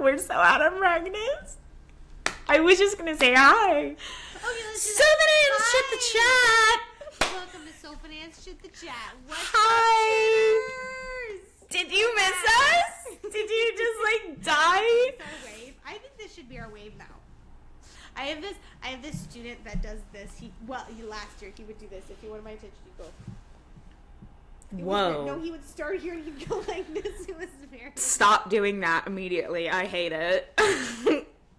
We're so out of practice. I was just going to say hi. Okay, let's Finance, shit the chat. Welcome to So Finance, shit the chat. What's Hi. up, Chitters? Did you miss us? Did you just like die? It's our wave. I think this should be our wave now. I have this student that does this. Last year he would do this. If he wanted my attention, he'd go. Whoa. No, he would start here and he'd go like this. It was very. Stop doing that immediately. I hate it.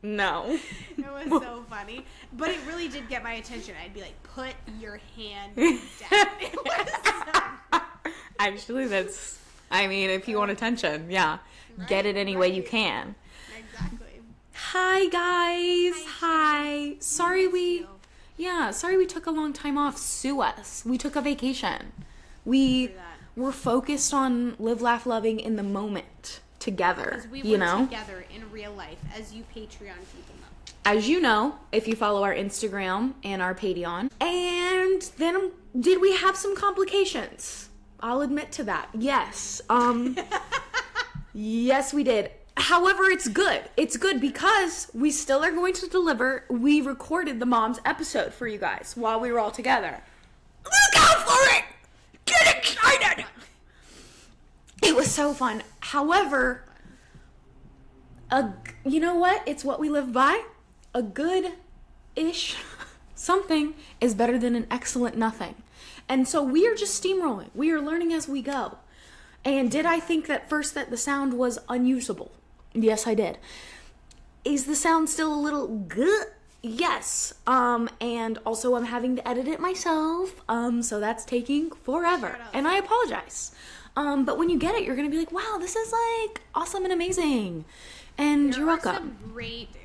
No. It was so funny. But it really did get my attention. I'd be like, put your hand down. It was so Actually, if you want attention, yeah. Right, Get it any way you can. Exactly. Hi, guys. Hi. Sorry we took a long time off. Sue us. We took a vacation. We were focused on live, laugh, loving in the moment together. Because we were together in real life, as you Patreon people know. As you know, if you follow our Instagram and our Patreon. And then, did we have some complications? I'll admit to that. Yes. Yes, we did. However, it's good. It's good because we still are going to deliver. We recorded the mom's episode for you guys while we were all together. Look out for it! Get excited! It was so fun. However, you know what? It's what we live by. A good-ish something is better than an excellent nothing. And so we are just steamrolling. We are learning as we go. And did I think that first that the sound was unusable? Yes, I did. Is the sound still a little good? Yes. And also I'm having to edit it myself. So that's taking forever. And I apologize. But when you get it, you're going to be like, wow, this is like awesome and amazing. And you're welcome.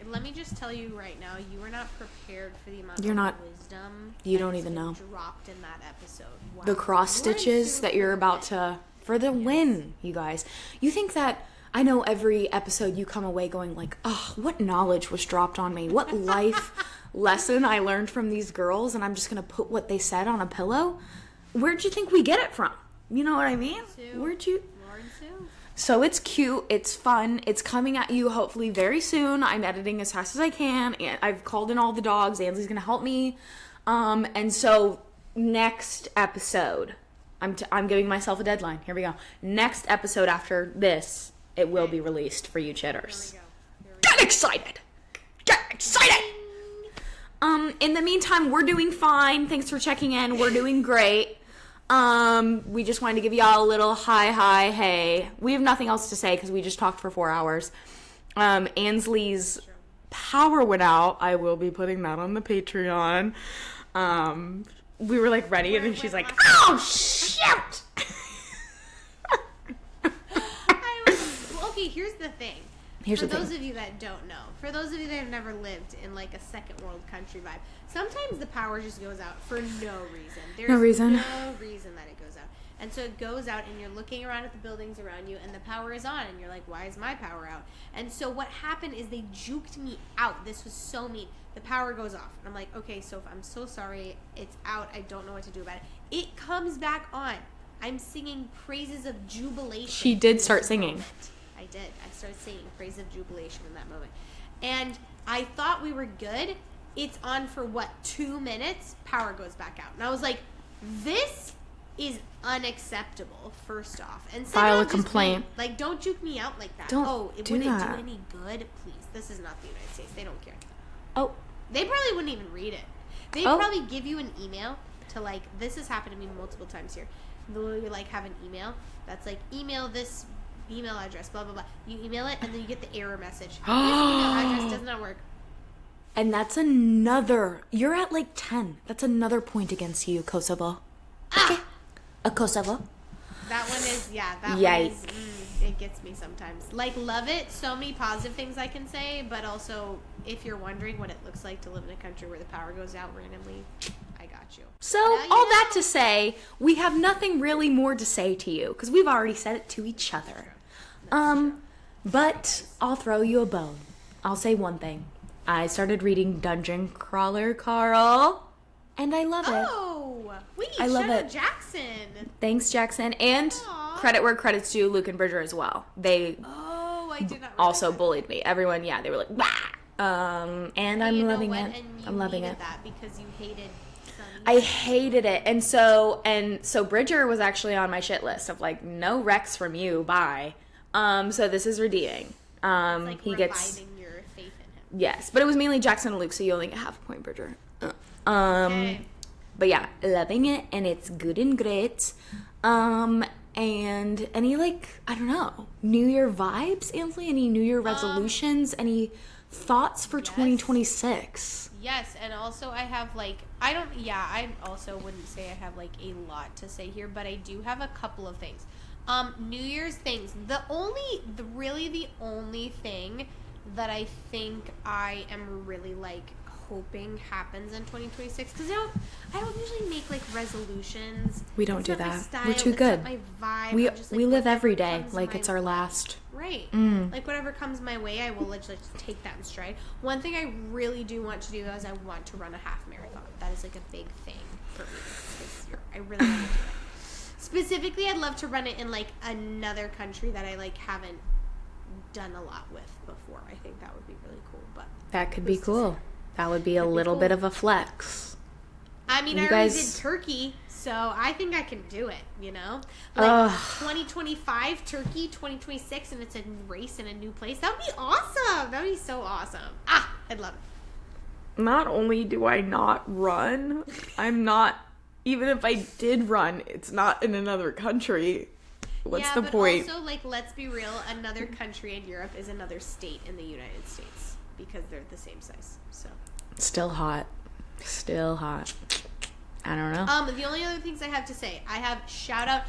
Let me just tell you right now, you are not prepared for the amount of wisdom you don't even know. Dropped in that episode. Wow. The cross stitches that you're about to, for the win, you guys. You think that, I know every episode you come away going like, oh, what knowledge was dropped on me? What life lesson I learned from these girls, and I'm just going to put what they said on a pillow? Where'd you think we get it from? You know what I mean? Where'd you? Lauren Sue. So it's cute. It's fun. It's coming at you hopefully very soon. I'm editing as fast as I can. And I've called in all the dogs. Ansley's going to help me. And so next episode, I'm giving myself a deadline. Here we go. Next episode after this, it will be released for you chitters. Get excited! Get excited! In the meantime, we're doing fine. Thanks for checking in. We're doing great. We just wanted to give y'all a little hi, hey. We have nothing else to say because we just talked for 4 hours. Ansley's power went out. I will be putting that on the Patreon. We were like ready and then she's like, oh, shit! Okay, here's the thing. For those of you that don't know, for those of you that have never lived in like a second world country vibe, sometimes the power just goes out for no reason. There's no reason that it goes out. And so it goes out and you're looking around at the buildings around you and the power is on and you're like, why is my power out? And so what happened is they juked me out. This was so mean. The power goes off. And I'm like, okay, Soph, I'm so sorry. It's out. I don't know what to do about it. It comes back on. I'm singing praises of jubilation. She did start singing. I did. I started singing praise of jubilation in that moment. And I thought we were good. It's on for 2 minutes? Power goes back out. And I was like, this is unacceptable, first off. And file a complaint. Don't juke me out like that. It wouldn't do any good? Please. This is not the United States. They don't care. Oh. They probably wouldn't even read it. They'd probably give you an email to this has happened to me multiple times here. They'll have an email that's like, email this email address, blah, blah, blah. You email it, and then you get the error message. This email address does not work. And that's you're at 10. That's another point against you, Kosovo. Okay. A Kosovo. That one is, it gets me sometimes. Love it. So many positive things I can say, but also, if you're wondering what it looks like to live in a country where the power goes out randomly, I got you. So, all that to say, we have nothing really more to say to you, because we've already said it to each other. But I'll throw you a bone. I'll say one thing. I started reading Dungeon Crawler, Carl, and I love it. Oh, I love it. Jackson. Thanks, Jackson. And credit where credit's due, Luke and Bridger as well. Oh, I did not. Also bullied me. Everyone, they were like, "Bah!" And I'm loving it. I'm loving it. That because you hated. I hated it, and so Bridger was actually on my shit list of like, no Rex from you, bye. So this is redeeming. It's like he reviving gets your faith in him. yes, but it was mainly Jackson and Luke, so you only get half a point, Bridger. Okay. But yeah, loving it, and it's good and great. And any like, I don't know, New Year vibes, Ansley? Any New Year resolutions? Any thoughts for 2026? Yes, and also I have like, I also wouldn't say I have like a lot to say here, but I do have a couple of things. New Year's things. The only thing that I think I am really like hoping happens in 2026, because I don't usually make like resolutions. We don't do that. We're too good. My vibe. We live every day like it's our last. Right. Like whatever comes my way, I will literally just take that in stride. One thing I really do want to do is I want to run a half marathon. That is like a big thing for me this year. I really want to do it. Specifically, I'd love to run it in like another country that I like haven't done a lot with before. I think that would be really cool. But that could be cool. That would be a little bit of a flex. I mean, I already did Turkey, so I think I can do it, you know? Like 2025 Turkey, 2026, and it's a race in a new place. That would be awesome. That would be so awesome. I'd love it. Not only do I not run, I'm not, even if I did run, it's not in another country. What's the point? Also, like, let's be real, another country in Europe is another state in the United States because they're the same size, so. Still hot. I don't know. The only other things I have to say, I have shout out,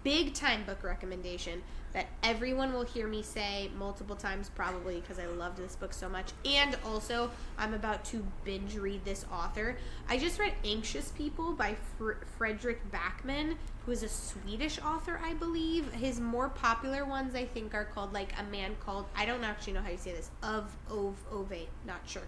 big time book recommendation that everyone will hear me say multiple times probably because I loved this book so much. And also, I'm about to binge read this author. I just read Anxious People by Fredrik Backman, who is a Swedish author, I believe. His more popular ones, I think, are called like A Man Called, I don't actually know how you say this, Ove, not sure.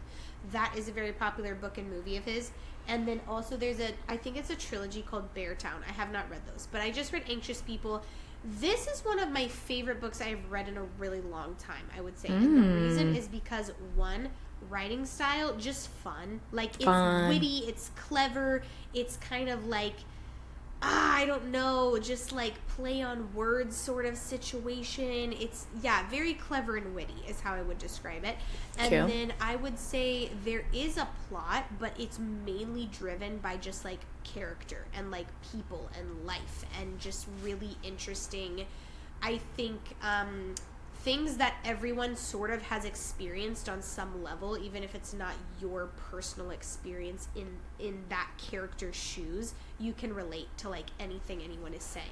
That is a very popular book and movie of his. And then also there's I think it's a trilogy called Beartown. I have not read those, but I just read Anxious People. This is one of my favorite books I've read in a really long time, I would say. And the reason is because, one, writing style, just fun. Like, it's witty, it's clever, it's kind of like, I don't know, just like play on words sort of situation. It's, very clever and witty is how I would describe it. And then I would say there is a plot, but it's mainly driven by just like character and like people and life and just really interesting, I think, things that everyone sort of has experienced on some level, even if it's not your personal experience in that character's shoes, you can relate to like anything anyone is saying,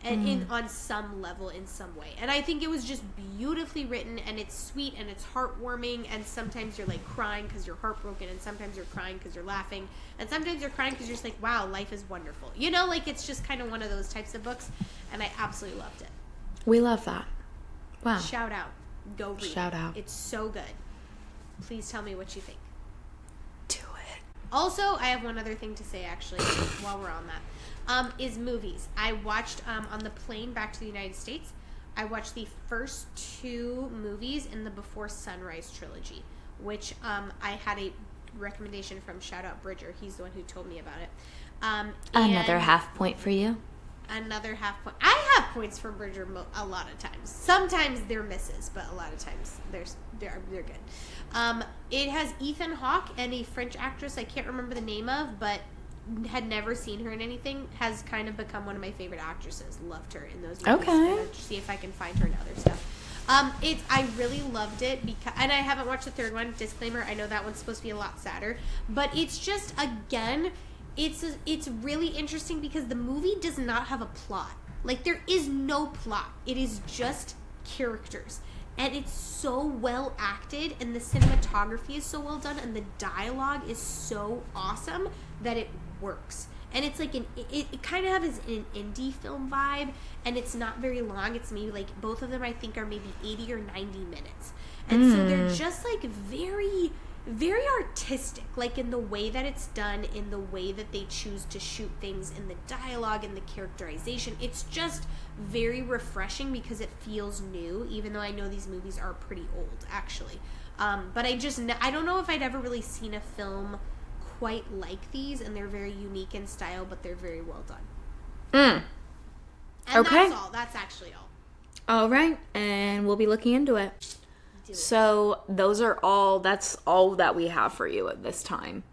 and on some level, in some way. And I think it was just beautifully written, and it's sweet and it's heartwarming, and sometimes you're like crying because you're heartbroken, and sometimes you're crying because you're laughing, and sometimes you're crying because you're just like, wow, life is wonderful, you know, like it's just kind of one of those types of books, and I absolutely loved it. We love that. Wow. Shout out. Go read it. Shout out. It's so good. Please tell me what you think. Do it. Also, I have one other thing to say, actually, while we're on that, is movies. I watched, on the plane back to the United States, I watched the first two movies in the Before Sunrise trilogy, which I had a recommendation from Shout Out Bridger. He's the one who told me about it. Another half point for you. Another half point. I have points for Bridger a lot of times. Sometimes they're misses, but a lot of times they're good. It has Ethan Hawke and a French actress I can't remember the name of, but had never seen her in anything. Has kind of become one of my favorite actresses. Loved her in those movies. Okay. See if I can find her in other stuff. I really loved it because, and I haven't watched the third one. Disclaimer: I know that one's supposed to be a lot sadder, but it's just again. It's really interesting because the movie does not have a plot. Like, there is no plot. It is just characters. And it's so well acted, and the cinematography is so well done, and the dialogue is so awesome that it works. And it's like it kind of has an indie film vibe, and it's not very long. It's maybe like, both of them I think are maybe 80 or 90 minutes. And so they're just like very very artistic, like in the way that it's done, in the way that they choose to shoot things, in the dialogue, in the characterization. It's just very refreshing because it feels new, even though I know these movies are pretty old, actually. But I don't know if I'd ever really seen a film quite like these, and they're very unique in style, but they're very well done. And okay. That's actually all. All right, and we'll be looking into it. So that's all that we have for you at this time.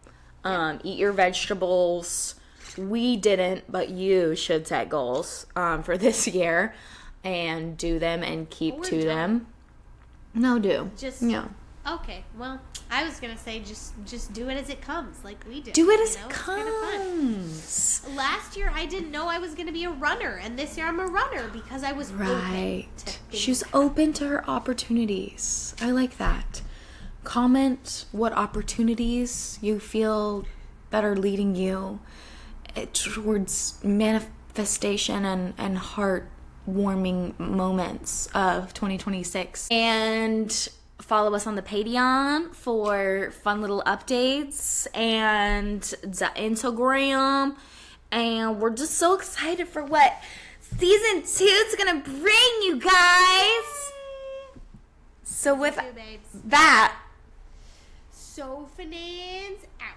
Eat your vegetables. We didn't, but you should set goals for this year and do them and keep to them. No, do. Okay, well, I was going to say just do it as it comes, like we did. Do it as it comes. Last year, I didn't know I was going to be a runner, and this year I'm a runner because I was open to She's open to her opportunities. I like that. Comment what opportunities you feel that are leading you towards manifestation and heart-warming moments of 2026. And follow us on the Patreon for fun little updates and the Instagram. And we're just so excited for what season 2 is going to bring, you guys. So with that, Sofinans out.